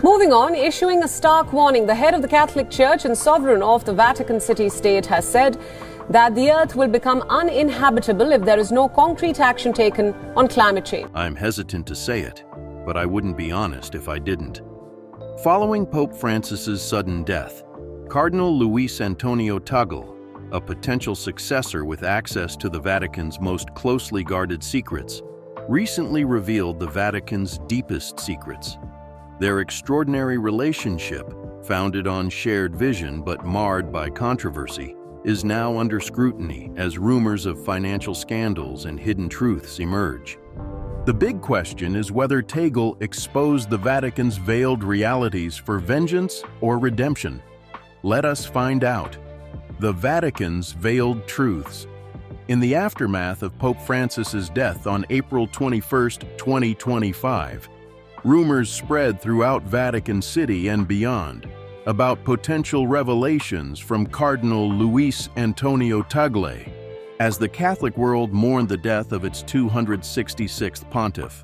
Moving on, issuing a stark warning, the head of the Catholic Church and sovereign of the Vatican city-state has said that the earth will become uninhabitable if there is no concrete action taken on climate change. I'm hesitant to say it, but I wouldn't be honest if I didn't. Following Pope Francis's sudden death, Cardinal Luis Antonio Tagle, a potential successor with access to the Vatican's most closely guarded secrets, recently revealed the Vatican's deepest secrets. Their extraordinary relationship, founded on shared vision but marred by controversy, is now under scrutiny as rumors of financial scandals and hidden truths emerge. The big question is whether Tagle exposed the Vatican's veiled realities for vengeance or redemption. Let us find out. The Vatican's veiled truths. In the aftermath of Pope Francis's death on April 21, 2025, rumors spread throughout Vatican City and beyond about potential revelations from Cardinal Luis Antonio Tagle as the Catholic world mourned the death of its 266th pontiff.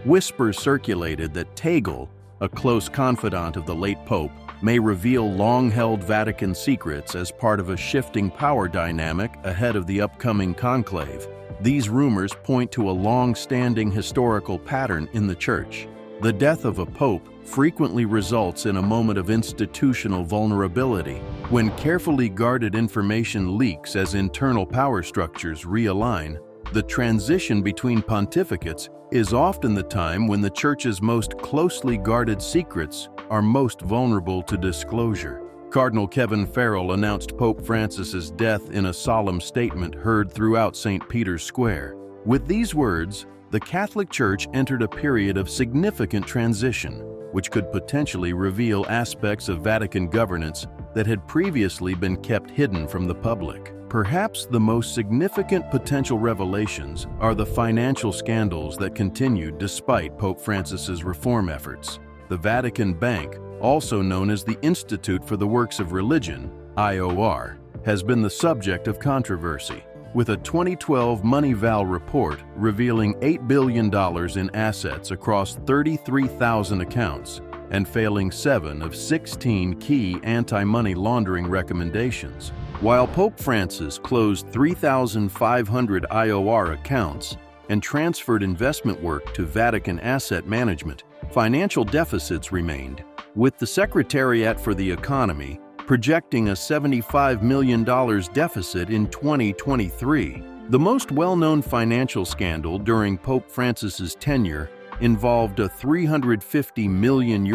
Whispers circulated that Tagle, a close confidant of the late Pope, may reveal long-held Vatican secrets as part of a shifting power dynamic ahead of the upcoming Conclave. These rumors point to a long-standing historical pattern in the Church. The death of a pope frequently results in a moment of institutional vulnerability when carefully guarded information leaks as internal power structures realign. The transition between pontificates is often the time when the Church's most closely guarded secrets are most vulnerable to disclosure. Cardinal Kevin Farrell announced Pope Francis's death in a solemn statement heard throughout St. Peter's Square. With these words, the Catholic Church entered a period of significant transition, which could potentially reveal aspects of Vatican governance that had previously been kept hidden from the public. Perhaps the most significant potential revelations are the financial scandals that continued despite Pope Francis's reform efforts. The Vatican Bank, also known as the Institute for the Works of Religion, IOR, has been the subject of controversy, with a 2012 Moneyval report revealing $8 billion in assets across 33,000 accounts and failing 7 of 16 key anti-money laundering recommendations. While Pope Francis closed 3,500 IOR accounts and transferred investment work to Vatican Asset Management, financial deficits remained, with the Secretariat for the Economy projecting a $75 million deficit in 2023. The most well-known financial scandal during Pope Francis's tenure involved a €350 million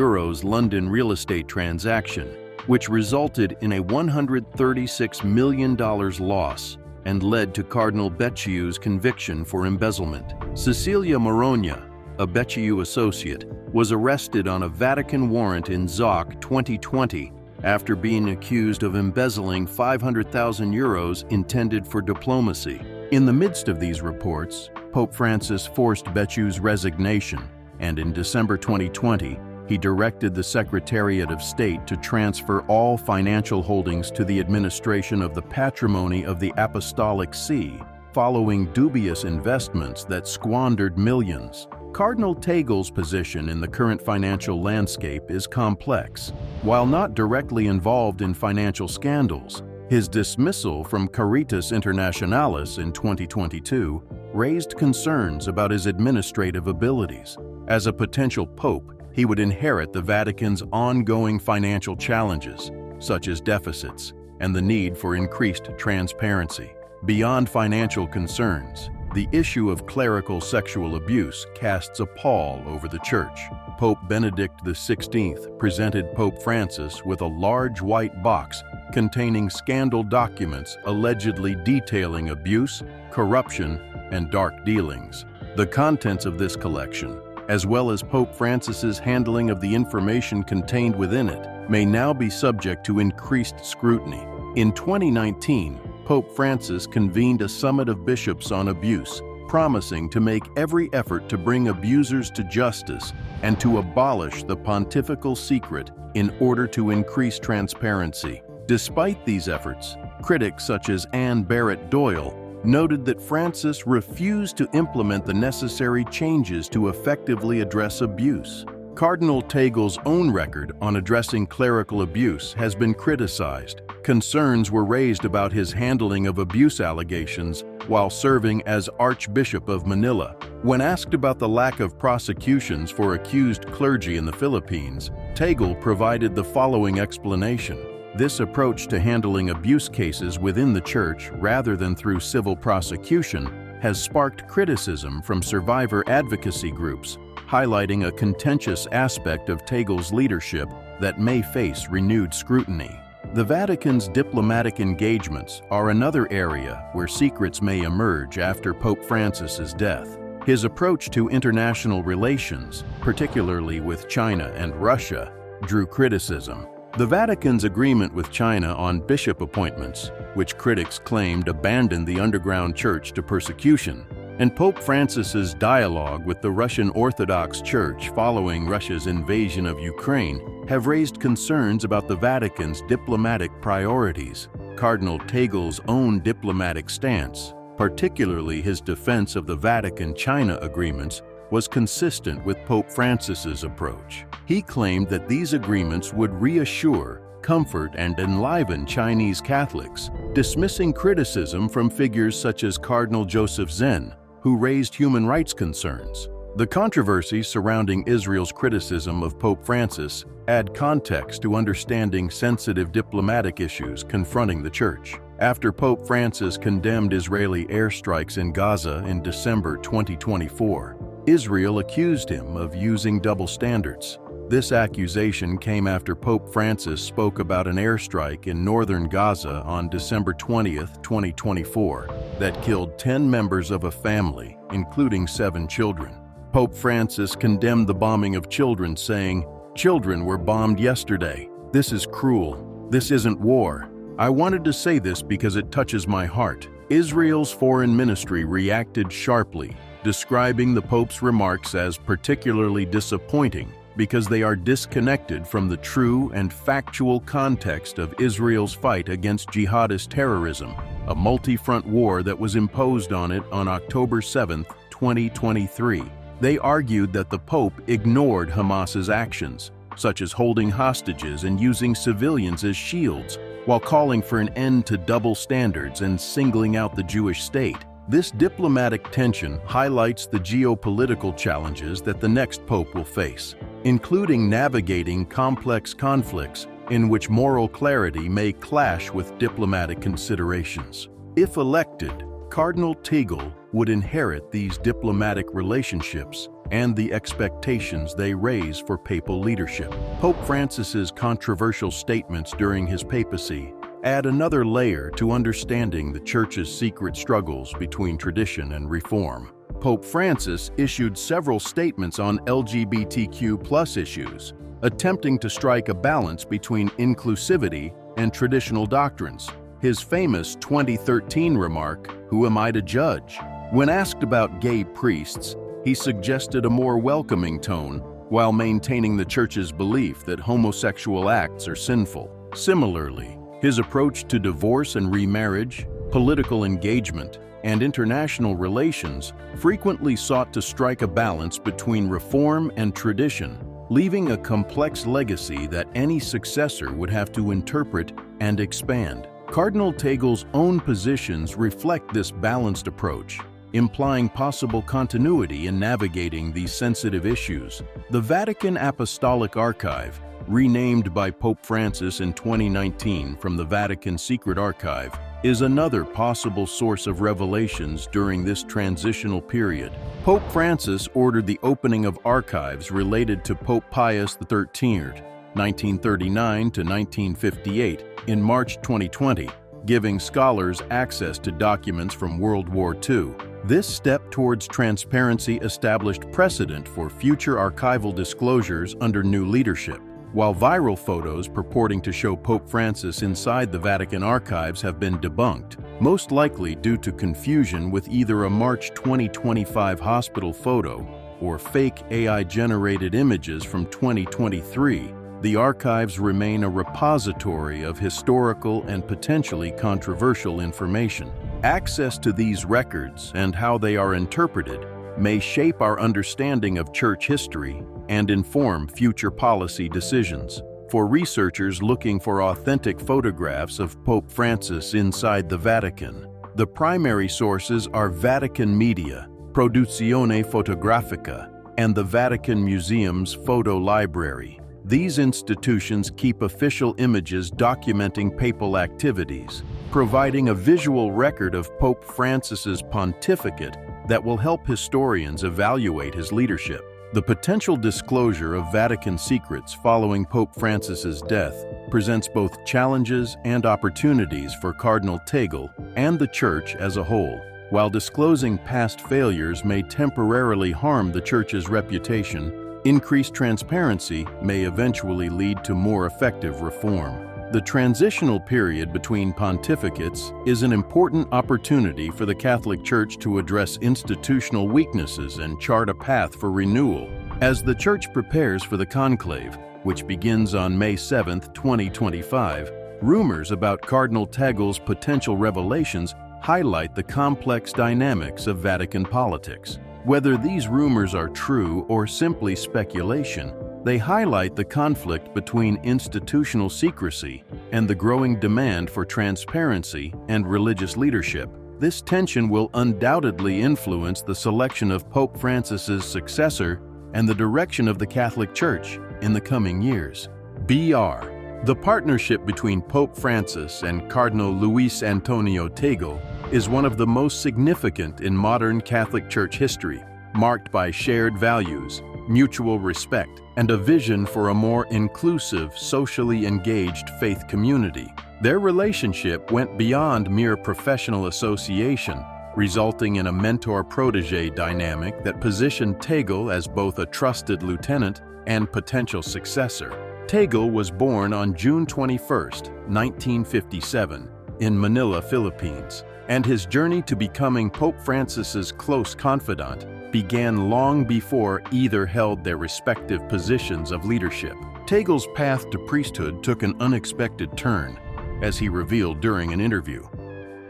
London real estate transaction, which resulted in a $136 million loss and led to Cardinal Becciu's conviction for embezzlement. Cecilia Morogna, a Becciu associate, was arrested on a Vatican warrant in ZOC 2020 after being accused of embezzling €500,000 intended for diplomacy. In the midst of these reports, Pope Francis forced Becciu's resignation, and in December 2020, he directed the Secretariat of State to transfer all financial holdings to the administration of the patrimony of the Apostolic See, following dubious investments that squandered millions. Cardinal Tagle's position in the current financial landscape is complex. While not directly involved in financial scandals, his dismissal from Caritas Internationalis in 2022 raised concerns about his administrative abilities. As a potential pope, he would inherit the Vatican's ongoing financial challenges, such as deficits and the need for increased transparency. Beyond financial concerns, the issue of clerical sexual abuse casts a pall over the Church. Pope Benedict XVI presented Pope Francis with a large white box containing scandal documents allegedly detailing abuse, corruption, and dark dealings. The contents of this collection, as well as Pope Francis's handling of the information contained within it, may now be subject to increased scrutiny. In 2019, Pope Francis convened a summit of bishops on abuse, promising to make every effort to bring abusers to justice and to abolish the pontifical secret in order to increase transparency. Despite these efforts, critics such as Anne Barrett Doyle noted that Francis refused to implement the necessary changes to effectively address abuse. Cardinal Tagle's own record on addressing clerical abuse has been criticized. Concerns were raised about his handling of abuse allegations while serving as Archbishop of Manila. When asked about the lack of prosecutions for accused clergy in the Philippines, Tagle provided the following explanation. This approach to handling abuse cases within the church rather than through civil prosecution has sparked criticism from survivor advocacy groups, highlighting a contentious aspect of Tagle's leadership that may face renewed scrutiny. The Vatican's diplomatic engagements are another area where secrets may emerge after Pope Francis's death. His approach to international relations, particularly with China and Russia, drew criticism. The Vatican's agreement with China on bishop appointments, which critics claimed abandoned the underground church to persecution, and Pope Francis's dialogue with the Russian Orthodox Church following Russia's invasion of Ukraine have raised concerns about the Vatican's diplomatic priorities. Cardinal Tagle's own diplomatic stance, particularly his defense of the Vatican-China agreements, was consistent with Pope Francis's approach. He claimed that these agreements would reassure, comfort, and enliven Chinese Catholics, dismissing criticism from figures such as Cardinal Joseph Zen, who raised human rights concerns. The controversies surrounding Israel's criticism of Pope Francis add context to understanding sensitive diplomatic issues confronting the Church. After Pope Francis condemned Israeli airstrikes in Gaza in December 2024, Israel accused him of using double standards. This accusation came after Pope Francis spoke about an airstrike in northern Gaza on December 20, 2024, that killed 10 members of a family, including 7 children. Pope Francis condemned the bombing of children, saying, "Children were bombed yesterday. This is cruel. This isn't war. I wanted to say this because it touches my heart." Israel's foreign ministry reacted sharply, describing the Pope's remarks as particularly disappointing because they are disconnected from the true and factual context of Israel's fight against jihadist terrorism, a multi-front war that was imposed on it on October 7, 2023. They argued that the Pope ignored Hamas's actions, such as holding hostages and using civilians as shields, while calling for an end to double standards and singling out the Jewish state. This diplomatic tension highlights the geopolitical challenges that the next pope will face, including navigating complex conflicts in which moral clarity may clash with diplomatic considerations. If elected, Cardinal Tagle would inherit these diplomatic relationships and the expectations they raise for papal leadership. Pope Francis's controversial statements during his papacy add another layer to understanding the Church's secret struggles between tradition and reform. Pope Francis issued several statements on LGBTQ+ issues, attempting to strike a balance between inclusivity and traditional doctrines. His famous 2013 remark, "Who am I to judge?" When asked about gay priests, he suggested a more welcoming tone while maintaining the Church's belief that homosexual acts are sinful. Similarly, his approach to divorce and remarriage, political engagement, and international relations frequently sought to strike a balance between reform and tradition, leaving a complex legacy that any successor would have to interpret and expand. Cardinal Tagle's own positions reflect this balanced approach, implying possible continuity in navigating these sensitive issues. The Vatican Apostolic Archive, renamed by Pope Francis in 2019 from the Vatican Secret Archive, is another possible source of revelations during this transitional period. Pope Francis ordered the opening of archives related to Pope Pius XIII, 1939 to 1958, in March 2020, giving scholars access to documents from World War II. This step towards transparency established precedent for future archival disclosures under new leadership. While viral photos purporting to show Pope Francis inside the Vatican archives have been debunked, most likely due to confusion with either a March 2025 hospital photo or fake AI-generated images from 2023, the archives remain a repository of historical and potentially controversial information. Access to these records and how they are interpreted may shape our understanding of church history and inform future policy decisions. For researchers looking for authentic photographs of Pope Francis inside the Vatican, the primary sources are Vatican Media, Produzione Fotografica, and the Vatican Museum's Photo Library. These institutions keep official images documenting papal activities, providing a visual record of Pope Francis's pontificate that will help historians evaluate his leadership. The potential disclosure of Vatican secrets following Pope Francis's death presents both challenges and opportunities for Cardinal Tagle and the Church as a whole. While disclosing past failures may temporarily harm the Church's reputation, increased transparency may eventually lead to more effective reform. The transitional period between pontificates is an important opportunity for the Catholic Church to address institutional weaknesses and chart a path for renewal. As the Church prepares for the Conclave, which begins on May 7, 2025, rumors about Cardinal Tagle's potential revelations highlight the complex dynamics of Vatican politics. Whether these rumors are true or simply speculation, they highlight the conflict between institutional secrecy and the growing demand for transparency and religious leadership. This tension will undoubtedly influence the selection of Pope Francis's successor and the direction of the Catholic Church in the coming years. BR. The partnership between Pope Francis and Cardinal Luis Antonio Tagle is one of the most significant in modern Catholic Church history, marked by shared values, mutual respect, and a vision for a more inclusive, socially engaged faith community. Their relationship went beyond mere professional association, resulting in a mentor-protege dynamic that positioned Tagle as both a trusted lieutenant and potential successor. Tagle was born on June 21, 1957, in Manila, Philippines, and his journey to becoming Pope Francis's close confidant began long before either held their respective positions of leadership. Tagle's path to priesthood took an unexpected turn, as he revealed during an interview.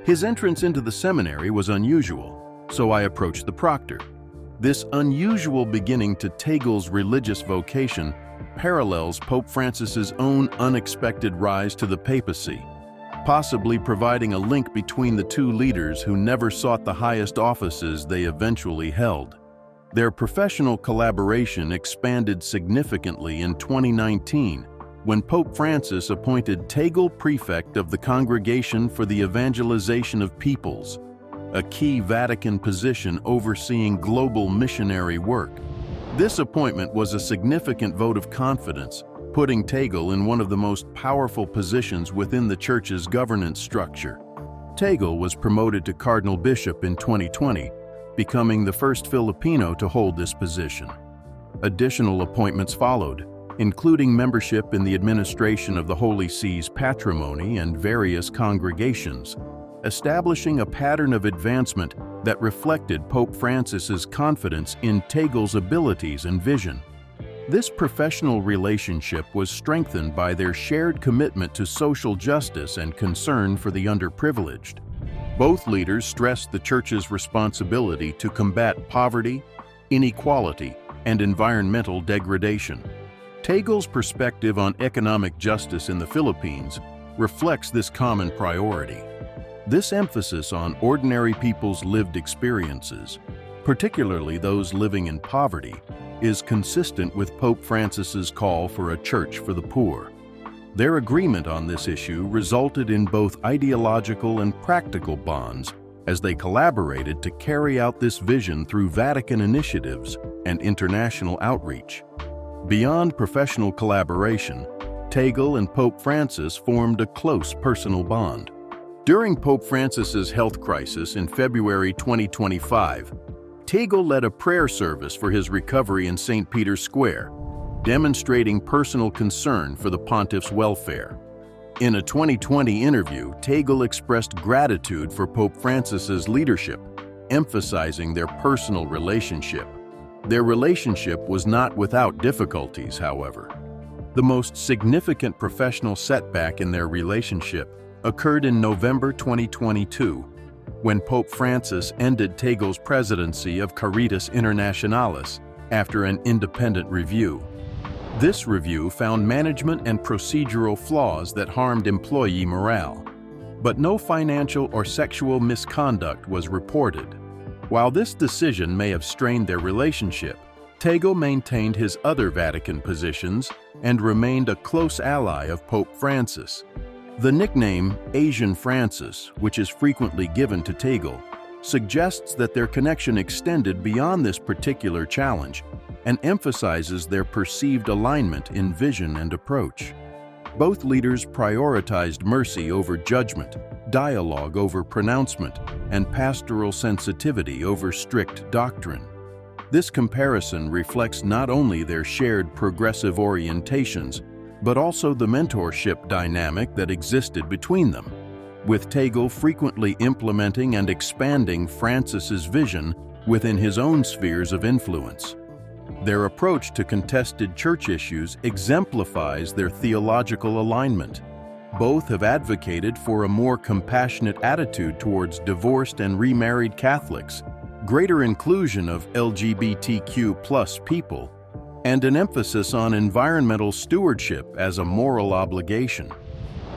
His entrance into the seminary was unusual, so I approached the proctor. This unusual beginning to Tagle's religious vocation parallels Pope Francis's own unexpected rise to the papacy, possibly providing a link between the two leaders who never sought the highest offices they eventually held. Their professional collaboration expanded significantly in 2019 when Pope Francis appointed Tagle prefect of the Congregation for the Evangelization of Peoples, a key Vatican position overseeing global missionary work. This appointment was a significant vote of confidence, putting Tagle in one of the most powerful positions within the Church's governance structure. Tagle was promoted to Cardinal Bishop in 2020, becoming the first Filipino to hold this position. Additional appointments followed, including membership in the administration of the Holy See's patrimony and various congregations, establishing a pattern of advancement that reflected Pope Francis's confidence in Tagle's abilities and vision. This professional relationship was strengthened by their shared commitment to social justice and concern for the underprivileged. Both leaders stressed the Church's responsibility to combat poverty, inequality, and environmental degradation. Tagle's perspective on economic justice in the Philippines reflects this common priority. This emphasis on ordinary people's lived experiences, particularly those living in poverty, is consistent with Pope Francis's call for a church for the poor. Their agreement on this issue resulted in both ideological and practical bonds as they collaborated to carry out this vision through Vatican initiatives and international outreach. Beyond professional collaboration, Tagle and Pope Francis formed a close personal bond. During Pope Francis's health crisis in February 2025, Tagle led a prayer service for his recovery in St. Peter's Square, demonstrating personal concern for the pontiff's welfare. In a 2020 interview, Tagle expressed gratitude for Pope Francis's leadership, emphasizing their personal relationship. Their relationship was not without difficulties, however. The most significant professional setback in their relationship occurred in November 2022, when Pope Francis ended Tagle's presidency of Caritas Internationalis after an independent review. This review found management and procedural flaws that harmed employee morale, but no financial or sexual misconduct was reported. While this decision may have strained their relationship, Tagle maintained his other Vatican positions and remained a close ally of Pope Francis. The nickname Asian Francis, which is frequently given to Tagle, suggests that their connection extended beyond this particular challenge and emphasizes their perceived alignment in vision and approach. Both leaders prioritized mercy over judgment, dialogue over pronouncement, and pastoral sensitivity over strict doctrine. This comparison reflects not only their shared progressive orientations, but also the mentorship dynamic that existed between them, with Tagle frequently implementing and expanding Francis's vision within his own spheres of influence. Their approach to contested church issues exemplifies their theological alignment. Both have advocated for a more compassionate attitude towards divorced and remarried Catholics, greater inclusion of LGBTQ+ people, and an emphasis on environmental stewardship as a moral obligation.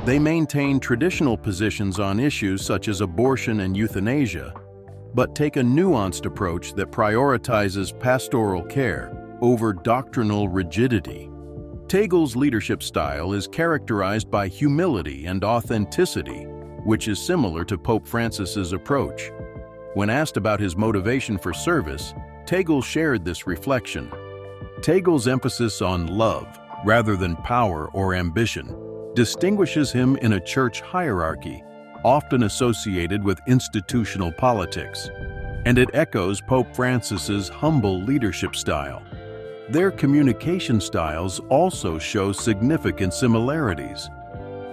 They maintain traditional positions on issues such as abortion and euthanasia, but take a nuanced approach that prioritizes pastoral care over doctrinal rigidity. Tagle's leadership style is characterized by humility and authenticity, which is similar to Pope Francis's approach. When asked about his motivation for service, Tagle shared this reflection. Tagle's emphasis on love, rather than power or ambition, distinguishes him in a church hierarchy, often associated with institutional politics, and it echoes Pope Francis's humble leadership style. Their communication styles also show significant similarities.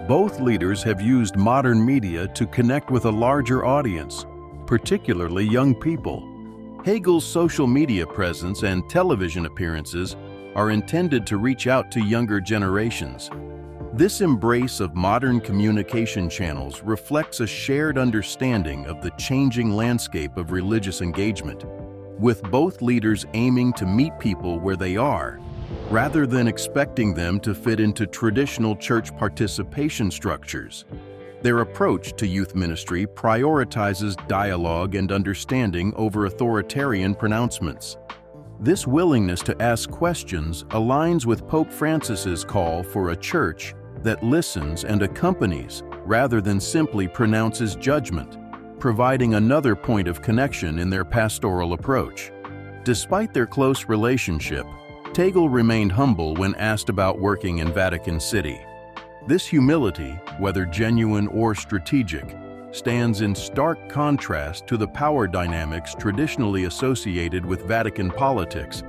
Both leaders have used modern media to connect with a larger audience, particularly young people. Tagle's social media presence and television appearances are intended to reach out to younger generations. This embrace of modern communication channels reflects a shared understanding of the changing landscape of religious engagement, with both leaders aiming to meet people where they are, rather than expecting them to fit into traditional church participation structures. Their approach to youth ministry prioritizes dialogue and understanding over authoritarian pronouncements. This willingness to ask questions aligns with Pope Francis's call for a church that listens and accompanies rather than simply pronounces judgment, providing another point of connection in their pastoral approach. Despite their close relationship, Tagle remained humble when asked about working in Vatican City. This humility, whether genuine or strategic, stands in stark contrast to the power dynamics traditionally associated with Vatican politics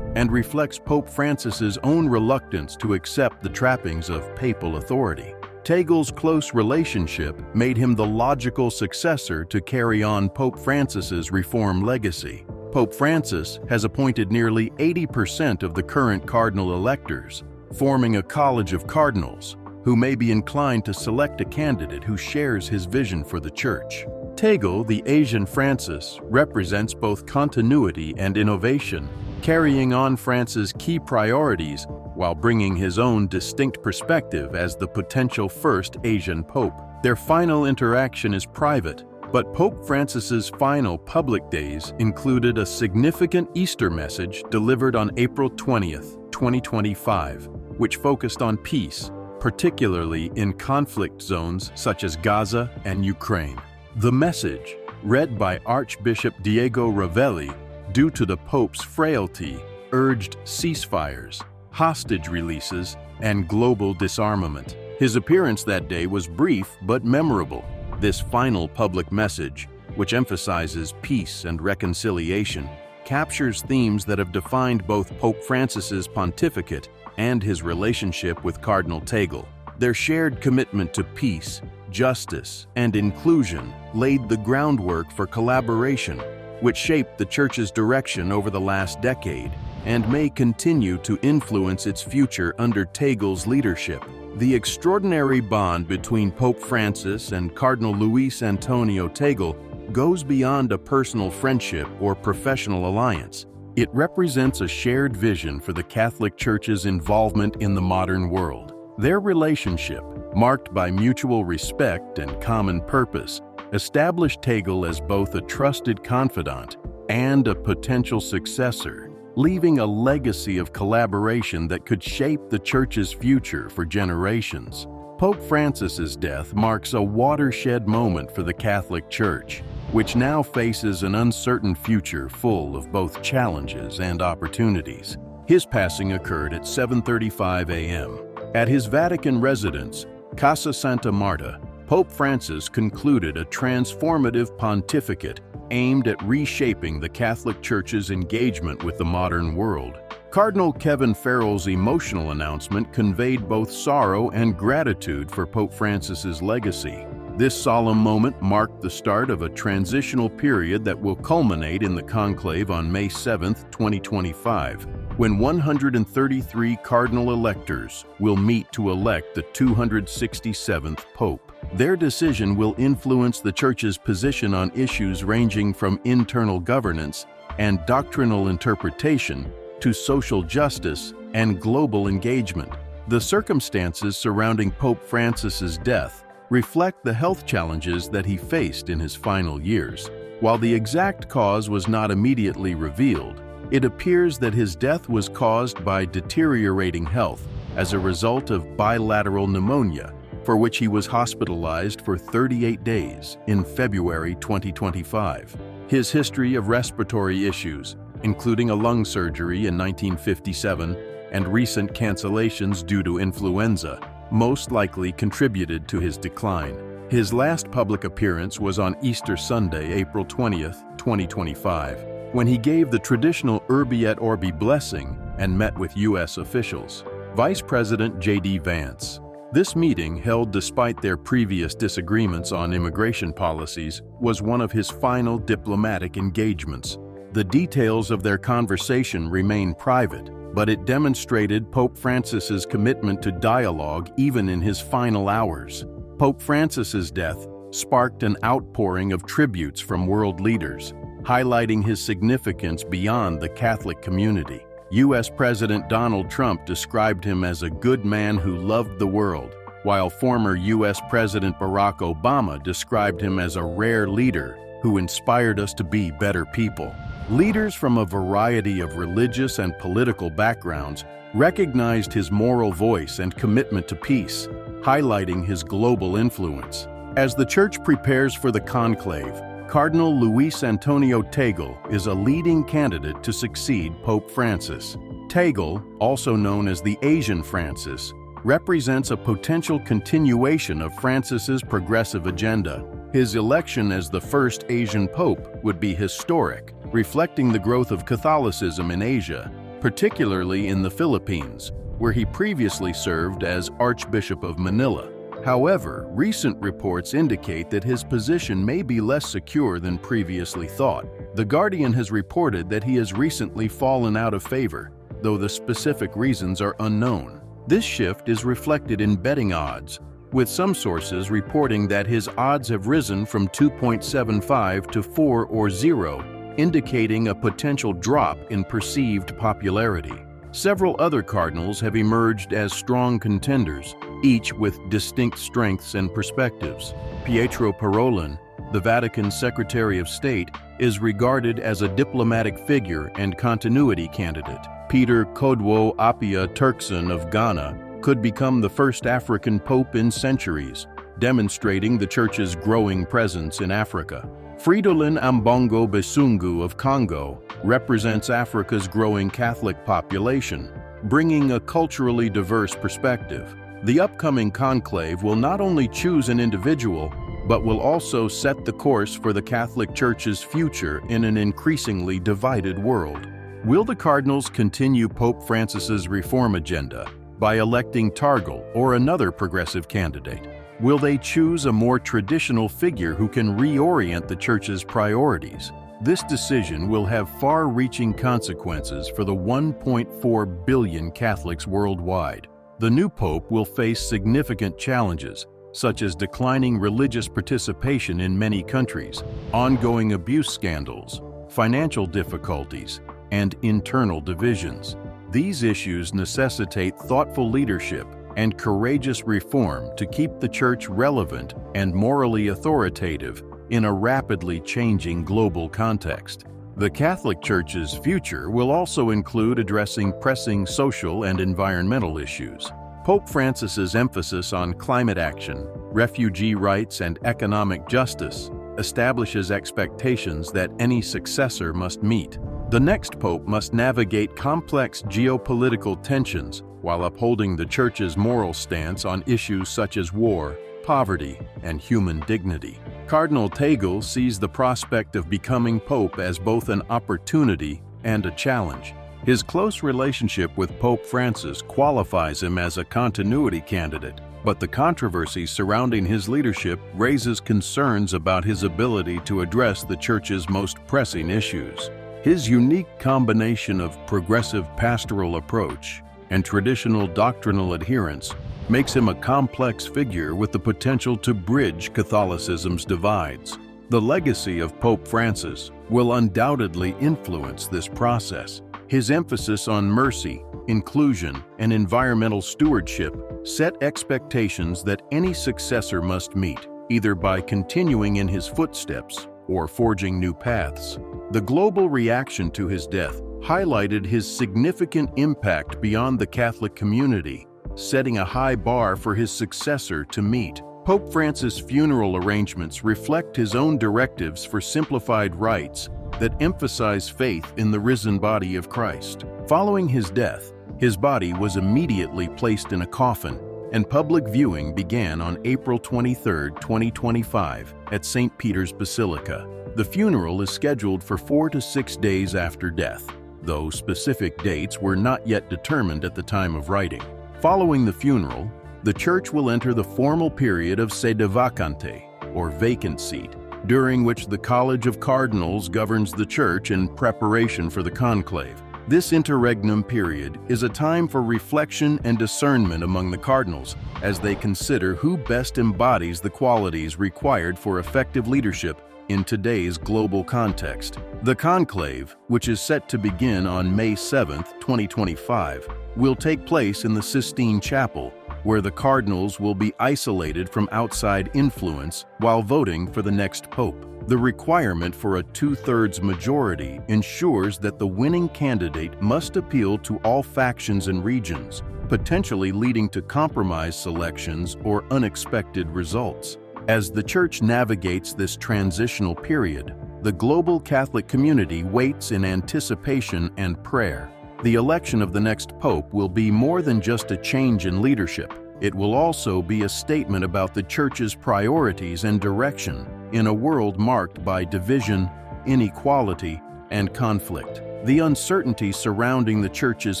and reflects Pope Francis's own reluctance to accept the trappings of papal authority. Tagle's close relationship made him the logical successor to carry on Pope Francis's reform legacy. Pope Francis has appointed nearly 80% of the current cardinal electors, forming a college of cardinals, who may be inclined to select a candidate who shares his vision for the Church. Tagle, the Asian Francis, represents both continuity and innovation, carrying on France's key priorities while bringing his own distinct perspective as the potential first Asian pope. Their final interaction is private, but Pope Francis's final public days included a significant Easter message delivered on April 20th, 2025, which focused on peace, particularly in conflict zones such as Gaza and Ukraine. The message, read by Archbishop Diego Ravelli, due to the Pope's frailty, urged ceasefires, hostage releases, and global disarmament. His appearance that day was brief but memorable. This final public message, which emphasizes peace and reconciliation, captures themes that have defined both Pope Francis's pontificate and his relationship with Cardinal Tagle. Their shared commitment to peace, justice, and inclusion laid the groundwork for collaboration, which shaped the Church's direction over the last decade and may continue to influence its future under Tagle's leadership. The extraordinary bond between Pope Francis and Cardinal Luis Antonio Tagle goes beyond a personal friendship or professional alliance. It represents a shared vision for the Catholic Church's involvement in the modern world. Their relationship, marked by mutual respect and common purpose, established Tagle as both a trusted confidant and a potential successor, leaving a legacy of collaboration that could shape the Church's future for generations. Pope Francis's death marks a watershed moment for the Catholic Church, which now faces an uncertain future full of both challenges and opportunities. His passing occurred at 7:35 a.m. At his Vatican residence, Casa Santa Marta, Pope Francis concluded a transformative pontificate aimed at reshaping the Catholic Church's engagement with the modern world. Cardinal Kevin Farrell's emotional announcement conveyed both sorrow and gratitude for Pope Francis's legacy. This solemn moment marked the start of a transitional period that will culminate in the Conclave on May 7, 2025, when 133 cardinal electors will meet to elect the 267th Pope. Their decision will influence the Church's position on issues ranging from internal governance and doctrinal interpretation to social justice and global engagement. The circumstances surrounding Pope Francis's death reflect the health challenges that he faced in his final years. While the exact cause was not immediately revealed, it appears that his death was caused by deteriorating health as a result of bilateral pneumonia, for which he was hospitalized for 38 days in February 2025. His history of respiratory issues, including a lung surgery in 1957 and recent cancellations due to influenza, most likely contributed to his decline. His last public appearance was on Easter Sunday, April 20th, 2025, when he gave the traditional Urbi et Orbi blessing and met with U.S. officials. Vice President J.D. Vance. This meeting, held despite their previous disagreements on immigration policies, was one of his final diplomatic engagements. The details of their conversation remain private, but it demonstrated Pope Francis's commitment to dialogue even in his final hours. Pope Francis's death sparked an outpouring of tributes from world leaders, highlighting his significance beyond the Catholic community. U.S. President Donald Trump described him as a good man who loved the world, while former U.S. President Barack Obama described him as a rare leader who inspired us to be better people. Leaders from a variety of religious and political backgrounds recognized his moral voice and commitment to peace, highlighting his global influence. As the Church prepares for the Conclave, Cardinal Luis Antonio Tagle is a leading candidate to succeed Pope Francis. Tagle, also known as the Asian Francis, represents a potential continuation of Francis's progressive agenda. His election as the first Asian pope would be historic, reflecting the growth of Catholicism in Asia, particularly in the Philippines, where he previously served as Archbishop of Manila. However, recent reports indicate that his position may be less secure than previously thought. The Guardian has reported that he has recently fallen out of favor, though the specific reasons are unknown. This shift is reflected in betting odds, with some sources reporting that his odds have risen from 2.75 to 4 or 0, indicating a potential drop in perceived popularity. Several other cardinals have emerged as strong contenders, each with distinct strengths and perspectives. Pietro Parolin, the Vatican's Secretary of State, is regarded as a diplomatic figure and continuity candidate. Peter Kodwo Appiah Turkson of Ghana could become the first African pope in centuries, demonstrating the Church's growing presence in Africa. Fridolin Ambongo Besungu of Congo represents Africa's growing Catholic population, bringing a culturally diverse perspective. The upcoming conclave will not only choose an individual, but will also set the course for the Catholic Church's future in an increasingly divided world. Will the cardinals continue Pope Francis's reform agenda by electing Tagle or another progressive candidate? Will they choose a more traditional figure who can reorient the Church's priorities? This decision will have far-reaching consequences for the 1.4 billion Catholics worldwide. The new pope will face significant challenges, such as declining religious participation in many countries, ongoing abuse scandals, financial difficulties, and internal divisions. These issues necessitate thoughtful leadership and courageous reform to keep the Church relevant and morally authoritative in a rapidly changing global context. The Catholic Church's future will also include addressing pressing social and environmental issues. Pope Francis's emphasis on climate action, refugee rights, and economic justice establishes expectations that any successor must meet. The next pope must navigate complex geopolitical tensions while upholding the Church's moral stance on issues such as war, poverty, and human dignity. Cardinal Tagle sees the prospect of becoming pope as both an opportunity and a challenge. His close relationship with Pope Francis qualifies him as a continuity candidate, but the controversy surrounding his leadership raises concerns about his ability to address the Church's most pressing issues. His unique combination of progressive pastoral approach and traditional doctrinal adherence makes him a complex figure with the potential to bridge Catholicism's divides. The legacy of Pope Francis will undoubtedly influence this process. His emphasis on mercy, inclusion, and environmental stewardship set expectations that any successor must meet, either by continuing in his footsteps or forging new paths. The global reaction to his death highlighted his significant impact beyond the Catholic community, setting a high bar for his successor to meet. Pope Francis' funeral arrangements reflect his own directives for simplified rites that emphasize faith in the risen body of Christ. Following his death, his body was immediately placed in a coffin, and public viewing began on April 23, 2025, at St. Peter's Basilica. The funeral is scheduled for 4 to 6 days after death, though specific dates were not yet determined at the time of writing. Following the funeral, the Church will enter the formal period of sede vacante, or vacant seat, during which the College of Cardinals governs the Church in preparation for the Conclave. This interregnum period is a time for reflection and discernment among the cardinals as they consider who best embodies the qualities required for effective leadership in today's global context. The Conclave, which is set to begin on May 7, 2025, will take place in the Sistine Chapel, where the cardinals will be isolated from outside influence while voting for the next pope. The requirement for a 2/3 majority ensures that the winning candidate must appeal to all factions and regions, potentially leading to compromise selections or unexpected results. As the Church navigates this transitional period, the global Catholic community waits in anticipation and prayer. The election of the next pope will be more than just a change in leadership. It will also be a statement about the Church's priorities and direction in a world marked by division, inequality, and conflict. The uncertainty surrounding the Church's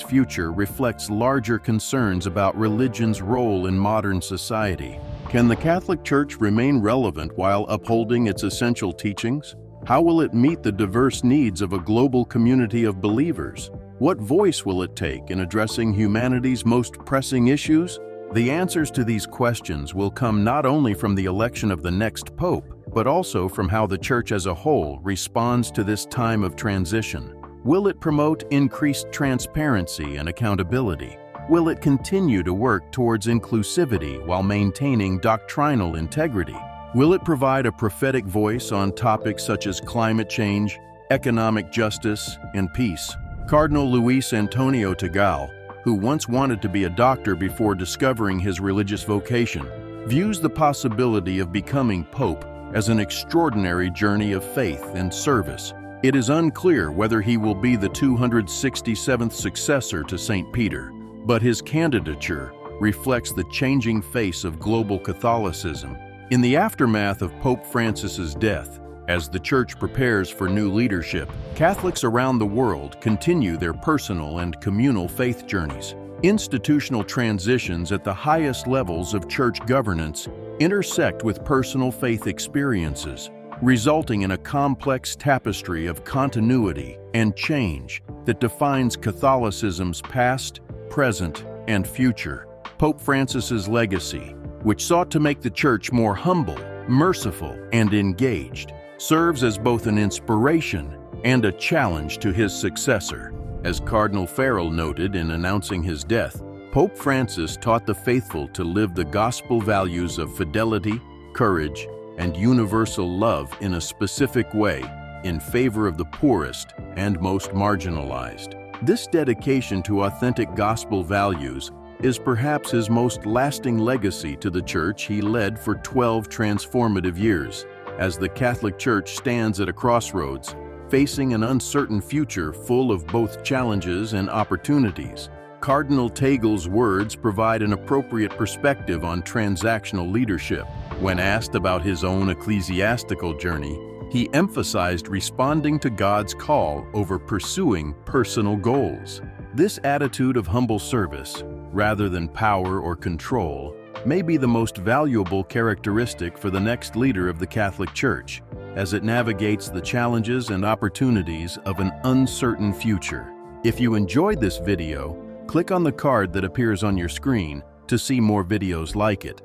future reflects larger concerns about religion's role in modern society. Can the Catholic Church remain relevant while upholding its essential teachings? How will it meet the diverse needs of a global community of believers? What voice will it take in addressing humanity's most pressing issues? The answers to these questions will come not only from the election of the next pope, but also from how the Church as a whole responds to this time of transition. Will it promote increased transparency and accountability? Will it continue to work towards inclusivity while maintaining doctrinal integrity? Will it provide a prophetic voice on topics such as climate change, economic justice, and peace? Cardinal Luis Antonio Tagle, who once wanted to be a doctor before discovering his religious vocation, views the possibility of becoming pope as an extraordinary journey of faith and service. It is unclear whether he will be the 267th successor to St. Peter, but his candidature reflects the changing face of global Catholicism. In the aftermath of Pope Francis's death, as the Church prepares for new leadership, Catholics around the world continue their personal and communal faith journeys. Institutional transitions at the highest levels of Church governance intersect with personal faith experiences, resulting in a complex tapestry of continuity and change that defines Catholicism's past, present, and future. Pope Francis's legacy, which sought to make the Church more humble, merciful, and engaged, serves as both an inspiration and a challenge to his successor. As Cardinal Farrell noted in announcing his death, Pope Francis taught the faithful to live the gospel values of fidelity, courage, and universal love in a specific way in favor of the poorest and most marginalized. This dedication to authentic gospel values is perhaps his most lasting legacy to the Church he led for 12 transformative years. As the Catholic Church stands at a crossroads, facing an uncertain future full of both challenges and opportunities, Cardinal Tagle's words provide an appropriate perspective on transactional leadership. When asked about his own ecclesiastical journey, he emphasized responding to God's call over pursuing personal goals. This attitude of humble service, rather than power or control, may be the most valuable characteristic for the next leader of the Catholic Church, as it navigates the challenges and opportunities of an uncertain future. If you enjoyed this video, click on the card that appears on your screen to see more videos like it.